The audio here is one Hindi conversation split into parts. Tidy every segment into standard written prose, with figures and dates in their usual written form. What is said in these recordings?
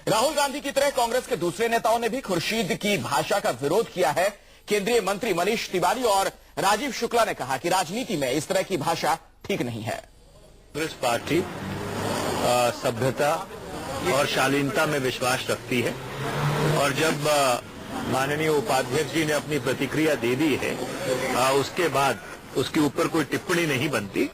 राहुल गांधी की तरह कांग्रेस के दूसरे नेताओं ने भी खुर्शीद की भाषा का विरोध किया है। केंद्रीय मंत्री मनीष तिवारी और राजीव शुक्ला ने कहा कि राजनीति में इस तरह की भाषा ठीक नहीं है। कांग्रेस पार्टी सभ्यता और शालीनता में विश्वास रखती है और जब माननीय उपाध्यक्ष जी ने अपनी प्रतिक्रिया दे दी है उसके बाद उसके ऊपर कोई टिप्पणी नहीं बनती।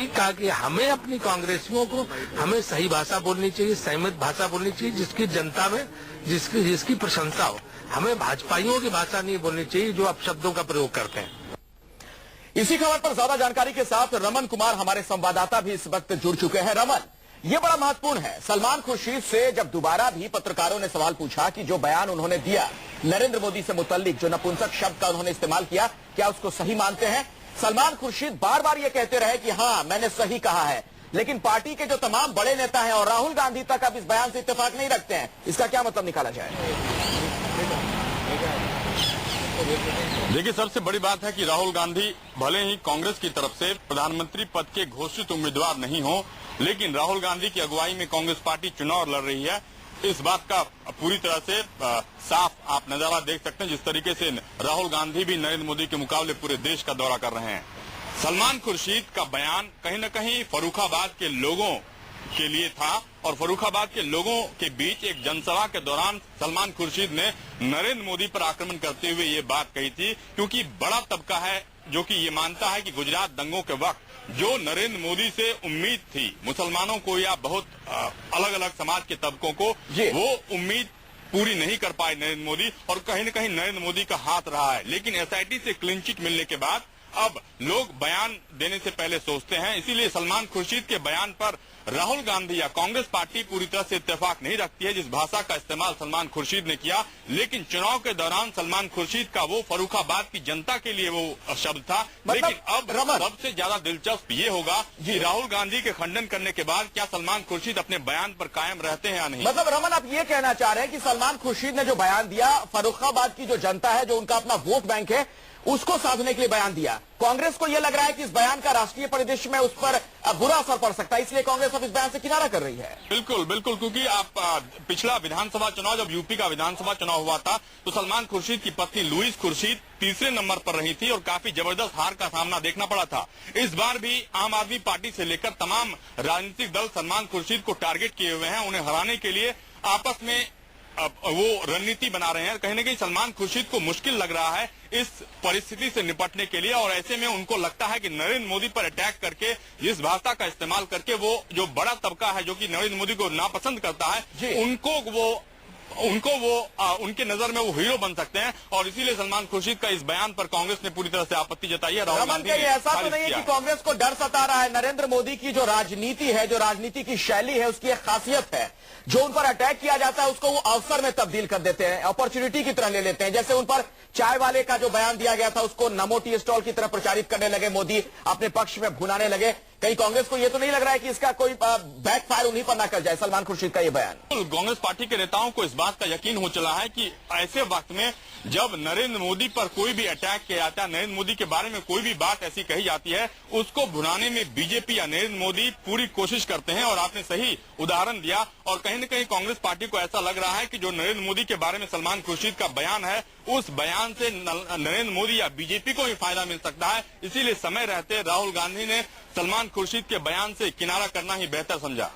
कहा कि हमें अपनी कांग्रेसियों को हमें सही भाषा बोलनी चाहिए, संयमित भाषा बोलनी चाहिए, जिसकी जनता में जिसकी प्रशंसा हो। हमें भाजपाइयों की भाषा नहीं बोलनी चाहिए जो अपशब्दों का प्रयोग करते हैं। इसी खबर पर ज्यादा जानकारी के साथ रमन कुमार हमारे संवाददाता भी इस वक्त जुड़ चुके हैं। रमन, ये बड़ा महत्वपूर्ण है। सलमान खुर्शीद से जब दोबारा भी पत्रकारों ने सवाल पूछा कि जो बयान उन्होंने दिया नरेंद्र मोदी से मुतल्लिक, जो नपुंसक शब्द का उन्होंने इस्तेमाल किया, क्या उसको सही मानते हैं? सलमान खुर्शीद बार बार ये कहते रहे कि हां, मैंने सही कहा है, लेकिन पार्टी के जो तमाम बड़े नेता हैं और राहुल गांधी तक अब इस बयान से इत्तेफाक नहीं रखते हैं। इसका क्या मतलब निकाला जाए? देखिए, सबसे बड़ी बात है कि राहुल गांधी भले ही कांग्रेस की तरफ से प्रधानमंत्री पद के घोषित उम्मीदवार नहीं हो, लेकिन राहुल गांधी की अगुवाई में कांग्रेस पार्टी चुनाव लड़ रही है। इस बात का पूरी तरह से साफ आप नजारा देख सकते हैं, जिस तरीके से राहुल गांधी भी नरेंद्र मोदी के मुकाबले पूरे देश का दौरा कर रहे हैं। सलमान खुर्शीद का बयान कहीं न कहीं फर्रुखाबाद के लोगों के लिए था और फर्रुखाबाद के लोगों के बीच एक जनसभा के दौरान सलमान खुर्शीद ने नरेंद्र मोदी पर आक्रमण करते हुए ये बात कही थी, क्योंकि बड़ा तबका है जो कि ये मानता है कि गुजरात दंगों के वक्त जो नरेंद्र मोदी से उम्मीद थी मुसलमानों को या बहुत अलग अलग समाज के तबकों को, वो उम्मीद पूरी नहीं कर पाए नरेंद्र मोदी, और कहीं न कहीं नरेंद्र मोदी का हाथ रहा है। लेकिन एसआईटी से क्लीन चिट मिलने के बाद अब लोग बयान देने से पहले सोचते हैं। इसीलिए सलमान खुर्शीद के बयान पर राहुल गांधी या कांग्रेस पार्टी पूरी तरह से इत्तेफाक नहीं रखती है। जिस भाषा का इस्तेमाल सलमान खुर्शीद ने किया, लेकिन चुनाव के दौरान सलमान खुर्शीद का वो फर्रुखाबाद की जनता के लिए वो शब्द था। लेकिन अब सबसे ज्यादा दिलचस्प ये होगा कि राहुल गांधी के खंडन करने के बाद क्या सलमान खुर्शीद अपने बयान पर कायम रहते हैं या नहीं। मतलब रमन, आप ये कहना चाह रहे हैं कि सलमान खुर्शीद ने जो बयान दिया, फर्रुखाबाद की जो जनता है, जो उनका अपना वोट बैंक है, उसको साधने के लिए बयान दिया। कांग्रेस को यह लग रहा है कि इस बयान का राष्ट्रीय परिदृश्य में उस पर बुरा असर पड़ सकता है, इसलिए कांग्रेस अब इस बयान से किनारा कर रही है। बिल्कुल बिल्कुल, क्योंकि आप पिछला विधानसभा चुनाव, जब यूपी का विधानसभा चुनाव हुआ था, तो सलमान खुर्शीद की पत्नी लुईस खुर्शीद तीसरे नंबर पर रही थी और काफी जबरदस्त हार का सामना देखना पड़ा था। इस बार भी आम आदमी पार्टी से लेकर तमाम राजनीतिक दल सलमान खुर्शीद को टारगेट किए हुए हैं। उन्हें हराने के लिए आपस में वो रणनीति बना रहे हैं। कहीं न कहीं सलमान खुर्शीद को मुश्किल लग रहा है इस परिस्थिति से निपटने के लिए, और ऐसे में उनको लगता है कि नरेंद्र मोदी पर अटैक करके, जिस भाषा का इस्तेमाल करके, वो जो बड़ा तबका है जो कि नरेंद्र मोदी को नापसंद करता है, उनको वो उनके नजर में वो हीरो बन सकते हैं। और इसीलिए सलमान खुर्शीद का इस बयान पर कांग्रेस ने पूरी तरह से आपत्ति जताई है। राहुल गांधी ने ऐसा तो नहीं है कि कांग्रेस को डर सता रहा है। नरेंद्र मोदी की जो राजनीति है, जो राजनीति की शैली है, उसकी एक खासियत है, जो उन पर अटैक किया जाता है उसको वो अवसर में तब्दील कर देते हैं, अपॉर्चुनिटी की तरह ले लेते हैं। जैसे उन पर चाय वाले का जो बयान दिया गया था, उसको नमो टी स्टॉल की तरह प्रचारित करने लगे मोदी, अपने पक्ष में भुनाने लगे। कहीं कांग्रेस को यह तो नहीं लग रहा है कि इसका कोई बैकफायर उन्हीं पर ना कर जाए, सलमान खुर्शीद का ये बयान? कांग्रेस पार्टी के नेताओं को इस बात का यकीन हो चला है कि ऐसे वक्त में जब नरेंद्र मोदी पर कोई भी अटैक किया जाता है, नरेंद्र मोदी के बारे में कोई भी बात ऐसी कही जाती है, उसको भुनाने में बीजेपी या नरेंद्र मोदी पूरी कोशिश करते हैं। और आपने सही उदाहरण दिया, और कहीं न कहीं कांग्रेस पार्टी को ऐसा लग रहा है कि जो नरेंद्र मोदी के बारे में सलमान खुर्शीद का बयान है, उस बयान से नरेंद्र मोदी या बीजेपी को भी फायदा मिल सकता है। इसीलिए समय रहते राहुल गांधी ने सलमान खुर्शीद के बयान से किनारा करना ही बेहतर समझा।